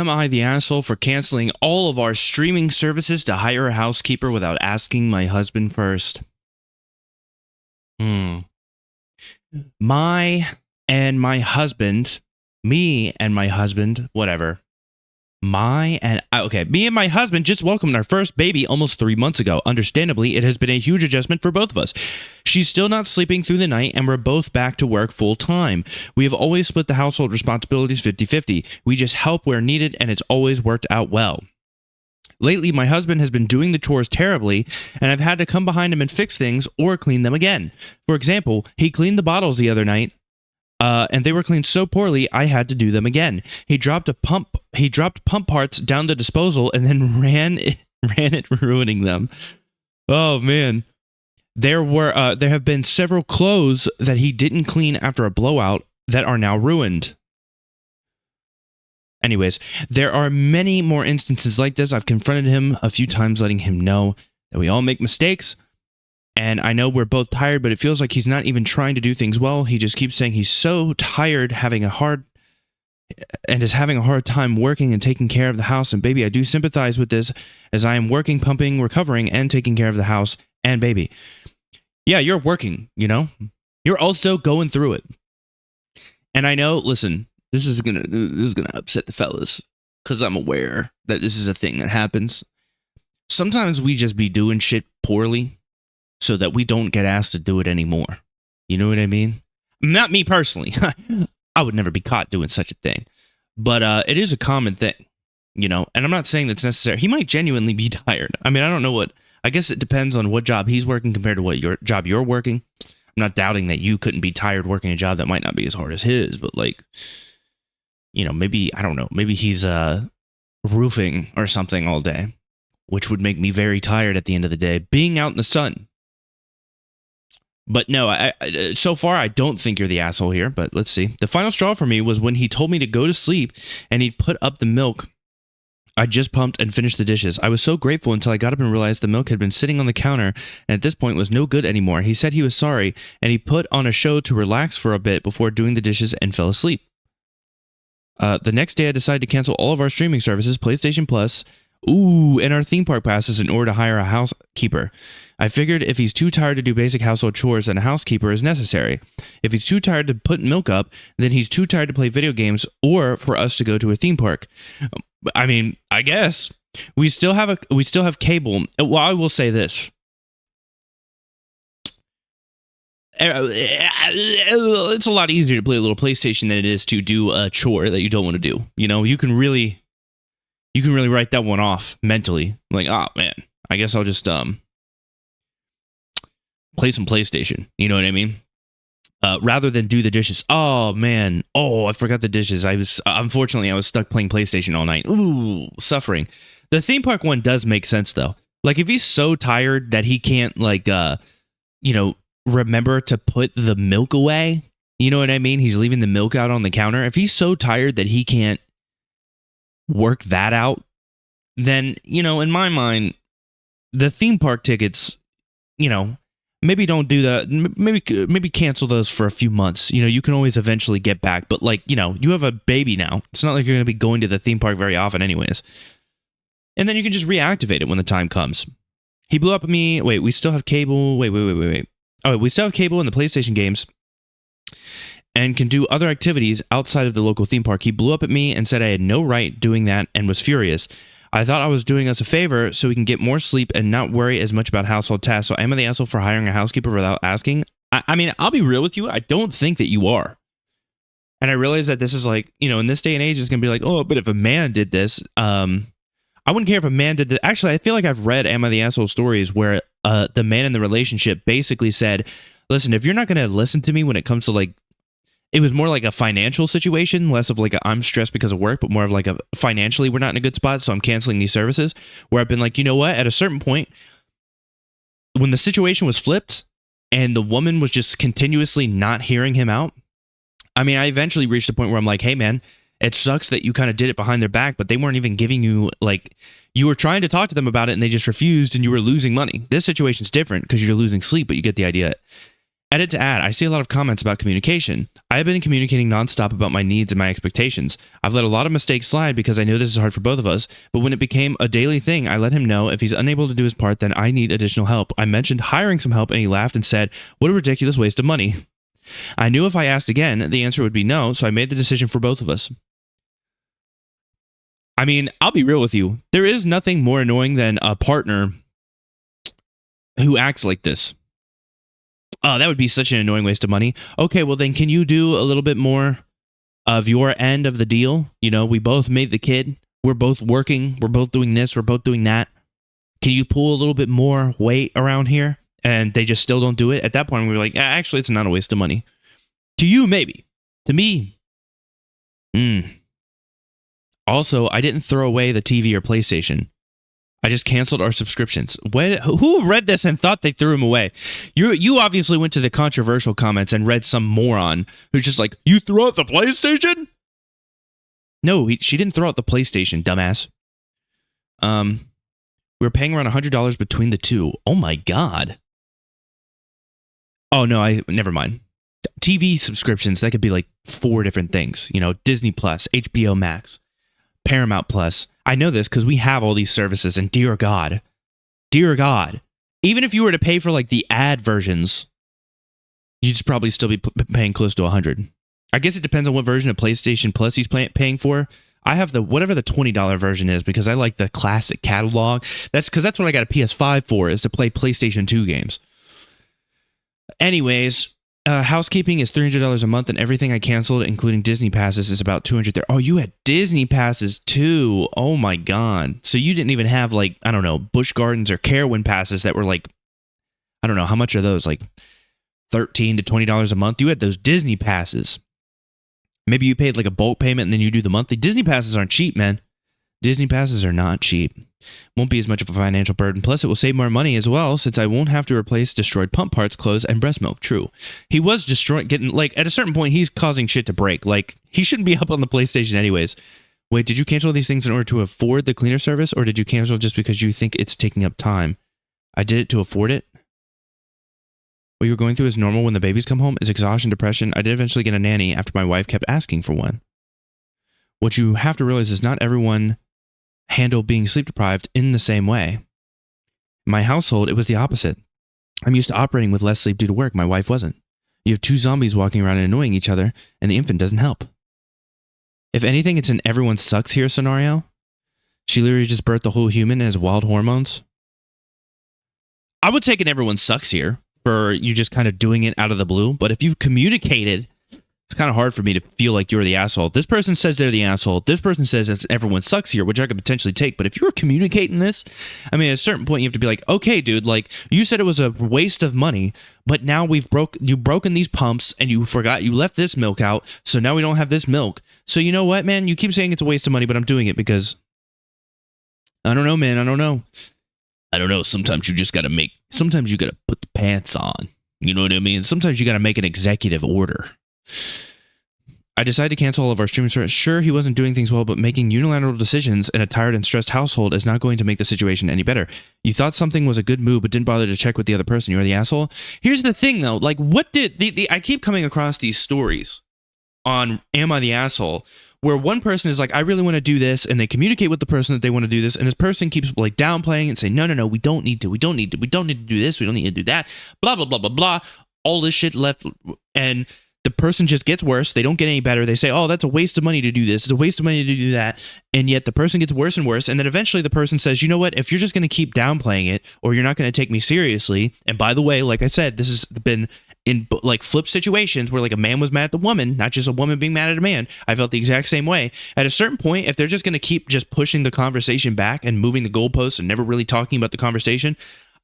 am I the asshole for canceling all of our streaming services to hire a housekeeper without asking my husband first? Me and my husband, whatever. Me and my husband just welcomed our first baby almost 3 months ago. Understandably, it has been a huge adjustment for both of us. She's still not sleeping through the night, and we're both back to work full time. We have always split the household responsibilities 50-50. We just help where needed, and it's always worked out well. Lately, my husband has been doing the chores terribly, and I've had to come behind him and fix things or clean them again. For example, he cleaned the bottles the other night, and they were cleaned so poorly, I had to do them again. He dropped pump parts down the disposal and then ran it, ruining them. Oh man, there have been several clothes that he didn't clean after a blowout that are now ruined. Anyways, there are many more instances like this. I've confronted him a few times, letting him know that we all make mistakes. And I know we're both tired, but it feels like he's not even trying to do things well. He just keeps saying he's so tired, having a hard time working and taking care of the house. And baby, I do sympathize with this, as I am working, pumping, recovering, and taking care of the house and baby. Yeah, you're working, you know? You're also going through it. And I know, listen, this is gonna upset the fellas, because I'm aware that this is a thing that happens. Sometimes we just be doing shit poorly so that we don't get asked to do it anymore. You know what I mean? Not me personally. I would never be caught doing such a thing. But it is a common thing, you know? And I'm not saying that's necessary. He might genuinely be tired. I mean, I don't know what... I guess it depends on what job he's working compared to what your job you're working. I'm not doubting that you couldn't be tired working a job that might not be as hard as his, but like, you know, maybe, I don't know, maybe he's roofing or something all day, which would make me very tired at the end of the day, being out in the sun. But no, so far, I don't think you're the asshole here, but let's see. The final straw for me was when he told me to go to sleep and he'd put up the milk I just pumped and finished the dishes. I was so grateful until I got up and realized the milk had been sitting on the counter and at this point was no good anymore. He said he was sorry and he put on a show to relax for a bit before doing the dishes and fell asleep. The next day, I decided to cancel all of our streaming services, PlayStation Plus, and our theme park passes in order to hire a housekeeper. I figured if he's too tired to do basic household chores, then a housekeeper is necessary. If he's too tired to put milk up, then he's too tired to play video games or for us to go to a theme park. I mean, I guess we still have cable. Well, I will say this. It's a lot easier to play a little PlayStation than it is to do a chore that you don't want to do. You know, you can really write that one off mentally. Like, oh man, I guess I'll just play some PlayStation. You know what I mean? Rather than do the dishes. Oh man. Oh, I forgot the dishes. Unfortunately I was stuck playing PlayStation all night. Ooh, suffering. The theme park one does make sense though. Like if he's so tired that he can't remember to put the milk away. You know what I mean? He's leaving the milk out on the counter. If he's so tired that he can't work that out, then, in my mind, the theme park tickets, maybe don't do that. Maybe cancel those for a few months. You can always eventually get back. But you have a baby now. It's not like you're going to be going to the theme park very often anyways. And then you can just reactivate it when the time comes. He blew up at me. Wait, we still have cable. Wait. Oh, we still have cable in the PlayStation games and can do other activities outside of the local theme park. He blew up at me and said I had no right doing that and was furious. I thought I was doing us a favor so we can get more sleep and not worry as much about household tasks. So am I the asshole for hiring a housekeeper without asking? I mean, I'll be real with you. I don't think that you are. And I realize that this is in this day and age, it's going to be like, oh, but if a man did this, I wouldn't care if a man did that. Actually, I feel like I've read Am I the Asshole stories where the man in the relationship basically said, listen, if you're not going to listen to me when it comes to it was more like a financial situation, less of I'm stressed because of work, but more of a financially we're not in a good spot, so I'm canceling these services, where I've been like, you know what, at a certain point, when the situation was flipped and the woman was just continuously not hearing him out, I mean, I eventually reached a point where I'm like, hey man, it sucks that you kind of did it behind their back, but they weren't even giving you, you were trying to talk to them about it and they just refused and you were losing money. This situation's different because you're losing sleep, but you get the idea. Edit to add, I see a lot of comments about communication. I have been communicating nonstop about my needs and my expectations. I've let a lot of mistakes slide because I know this is hard for both of us, but when it became a daily thing, I let him know if he's unable to do his part, then I need additional help. I mentioned hiring some help and he laughed and said, what a ridiculous waste of money. I knew if I asked again, the answer would be no, so I made the decision for both of us. I mean, I'll be real with you. There is nothing more annoying than a partner who acts like this. Oh, that would be such an annoying waste of money. Okay, well then can you do a little bit more of your end of the deal? You know, we both made the kid. We're both working. We're both doing this. We're both doing that. Can you pull a little bit more weight around here? And they just still don't do it. At that point, we were like, actually, it's not a waste of money. To you, maybe. To me, Also, I didn't throw away the TV or PlayStation. I just canceled our subscriptions. Who read this and thought they threw them away? You obviously went to the controversial comments and read some moron who's just like, you threw out the PlayStation? No, she didn't throw out the PlayStation, dumbass. We were paying around $100 between the two. Oh my God. Oh no, never mind. TV subscriptions, that could be like 4 different things. You know, Disney Plus, HBO Max, Paramount Plus. I know this because we have all these services, and dear God, even if you were to pay for like the ad versions, you'd probably still be paying close to $100. I guess it depends on what version of PlayStation Plus he's paying for. I have whatever the $20 version is because I like the classic catalog. That's because that's what I got a PS5 for, is to play PlayStation 2 games. Anyways, housekeeping is $300 a month, and everything I canceled, including Disney passes, is about $200 there. Oh, you had Disney passes too. Oh my God. So you didn't even have like, I don't know, Busch Gardens or Carowin passes that were like, I don't know, how much are those? Like $13 to $20 a month? You had those Disney passes. Maybe you paid like a bulk payment and then you do the monthly. Disney passes aren't cheap, man. Disney passes are not cheap. Won't be as much of a financial burden. Plus, it will save more money as well, since I won't have to replace destroyed pump parts, clothes, and breast milk. True. He was getting, like, at a certain point, he's causing shit to break. Like, he shouldn't be up on the PlayStation anyways. Wait, did you cancel these things in order to afford the cleaner service, or did you cancel just because you think it's taking up time? I did it to afford it. What you're going through is normal when the babies come home. Is exhaustion, depression. I did eventually get a nanny after my wife kept asking for one. What you have to realize is not everyone handle being sleep deprived in the same way. In my household, it was the opposite. I'm used to operating with less sleep due to work. My wife wasn't. You have 2 zombies walking around and annoying each other, and the infant doesn't help. If anything, it's an everyone sucks here scenario. She literally just birthed the whole human and has wild hormones. I would take an everyone sucks here for you just kind of doing it out of the blue, but if you've communicated, it's kind of hard for me to feel like you're the asshole. This person says they're the asshole. This person says everyone sucks here, which I could potentially take. But if you were communicating this, I mean, at a certain point, you have to be like, okay, dude, like, you said it was a waste of money, but now you've broken these pumps and you left this milk out, so now we don't have this milk. So you know what, man? You keep saying it's a waste of money, but I'm doing it because I don't know, man. I don't know. Sometimes you got to put the pants on. You know what I mean? Sometimes you got to make an executive order. I decided to cancel all of our streaming service. Sure, he wasn't doing things well, but making unilateral decisions in a tired and stressed household is not going to make the situation any better. You thought something was a good move, but didn't bother to check with the other person. You're the asshole. Here's the thing, though. Like, what did I keep coming across these stories on Am I the Asshole? Where one person is like, I really want to do this, and they communicate with the person that they want to do this, and this person keeps like downplaying and saying, no, we don't need to do this, we don't need to do that, blah, blah, blah, blah, blah. All this shit left, and the person just gets worse. They don't get any better. They say, oh, that's a waste of money to do this. It's a waste of money to do that. And yet the person gets worse and worse. And then eventually the person says, you know what? If you're just going to keep downplaying it, or you're not going to take me seriously. And by the way, like I said, this has been in like flip situations where like a man was mad at the woman, not just a woman being mad at a man. I felt the exact same way. At a certain point, if they're just going to keep just pushing the conversation back and moving the goalposts and never really talking about the conversation,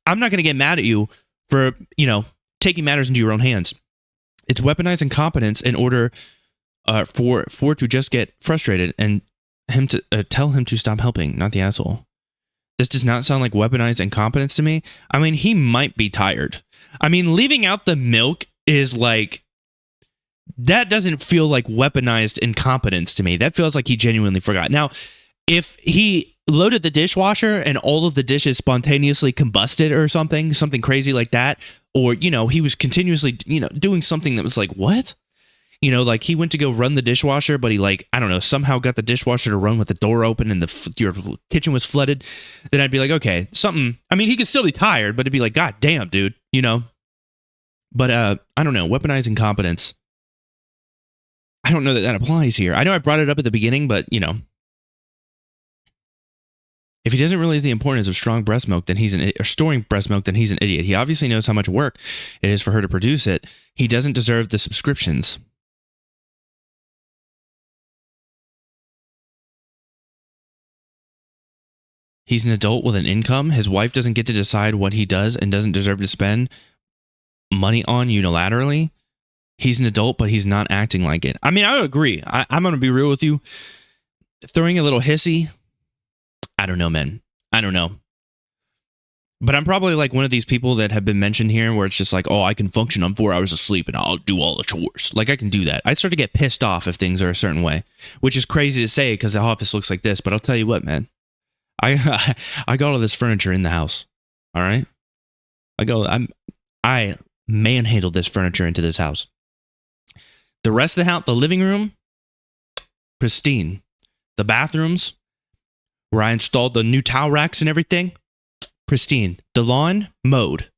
I'm not going to get mad at you for, taking matters into your own hands. It's weaponized incompetence in order for to just get frustrated and him to tell him to stop helping, not the asshole. This does not sound like weaponized incompetence to me. I mean, he might be tired. I mean, leaving out the milk is like, that doesn't feel like weaponized incompetence to me. That feels like he genuinely forgot. Now, If he loaded the dishwasher and all of the dishes spontaneously combusted or something crazy like that, or, he was continuously, doing something that was like, what? Like he went to go run the dishwasher, but he I don't know, somehow got the dishwasher to run with the door open and your kitchen was flooded, then I'd be like, okay, something. I mean, he could still be tired, but it'd be like, God damn, dude, But I don't know, weaponizing competence. I don't know that applies here. I know I brought it up at the beginning, but if he doesn't realize the importance of strong breast milk, then or storing breast milk, then he's an idiot. He obviously knows how much work it is for her to produce it. He doesn't deserve the subscriptions. He's an adult with an income. His wife doesn't get to decide what he does and doesn't deserve to spend money on unilaterally. He's an adult, but he's not acting like it. I mean, I would agree. I'm going to be real with you. Throwing a little hissy, I don't know, man. I don't know. But I'm probably like one of these people that have been mentioned here where it's just like, oh, I can function on 4 hours of sleep and I'll do all the chores. Like, I can do that. I start to get pissed off if things are a certain way, which is crazy to say because the office looks like this. But I'll tell you what, man. I got all this furniture in the house. All right? I manhandled this furniture into this house. The rest of the house, the living room, pristine. The bathrooms, where I installed the new towel racks and everything, pristine. The lawn, mowed.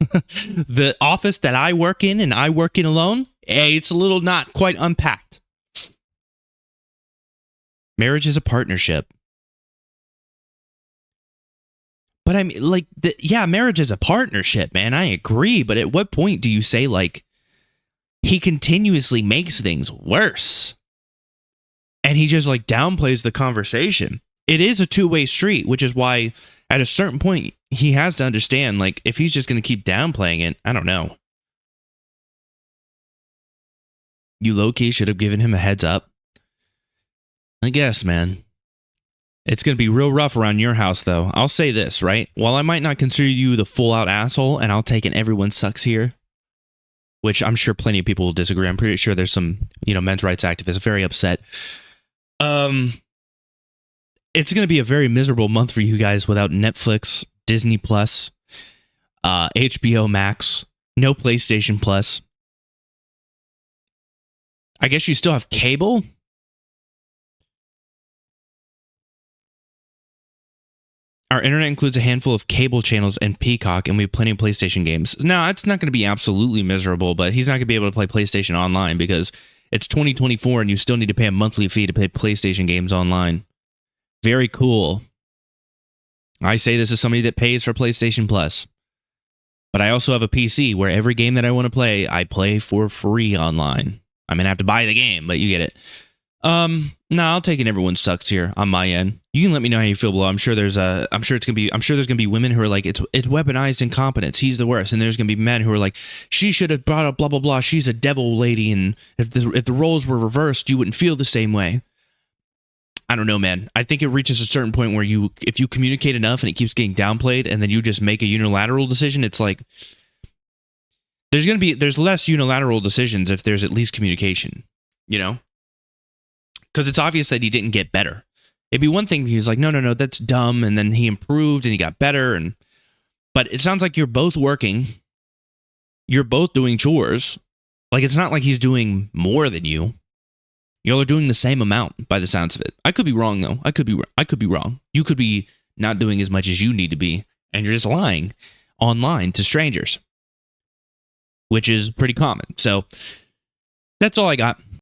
The office that I work in and I work in alone, it's a little not quite unpacked. Marriage is a partnership. But I mean, like, marriage is a partnership, man. I agree. But at what point do you say, like, he continuously makes things worse? And he just, like, downplays the conversation. It is a two-way street, which is why at a certain point he has to understand, like, if he's just going to keep downplaying it, I don't know. You low-key should have given him a heads up. I guess, man. It's going to be real rough around your house, though. I'll say this, right? While I might not consider you the full-out asshole, and I'll take an everyone sucks here, which I'm sure plenty of people will disagree. I'm pretty sure there's some, men's rights activists very upset. It's going to be a very miserable month for you guys without Netflix, Disney Plus, HBO Max, no PlayStation Plus. I guess you still have cable? Our internet includes a handful of cable channels and Peacock, and we have plenty of PlayStation games. Now, it's not going to be absolutely miserable, but he's not going to be able to play PlayStation online because it's 2024 and you still need to pay a monthly fee to play PlayStation games online. Very cool. I say this as somebody that pays for PlayStation Plus. But I also have a PC where every game that I want to play, I play for free online. I'm going to have to buy the game, but you get it. No, I'll take it. Everyone sucks here on my end. You can let me know how you feel below. I'm sure there's there's gonna be women who are like, it's weaponized incompetence. He's the worst. And there's gonna be men who are like, she should have brought up blah blah blah. She's a devil lady, and if the roles were reversed, you wouldn't feel the same way. I don't know, man. I think it reaches a certain point where if you communicate enough and it keeps getting downplayed, and then you just make a unilateral decision, it's like there's less unilateral decisions if there's at least communication, Because it's obvious that he didn't get better. It'd be one thing if he was like, no, that's dumb, and then he improved and he got better. But it sounds like you're both working. You're both doing chores. Like, it's not like he's doing more than you. Y'all are doing the same amount by the sounds of it. I could be wrong, though. I could be wrong. You could be not doing as much as you need to be, and you're just lying online to strangers, which is pretty common. So that's all I got.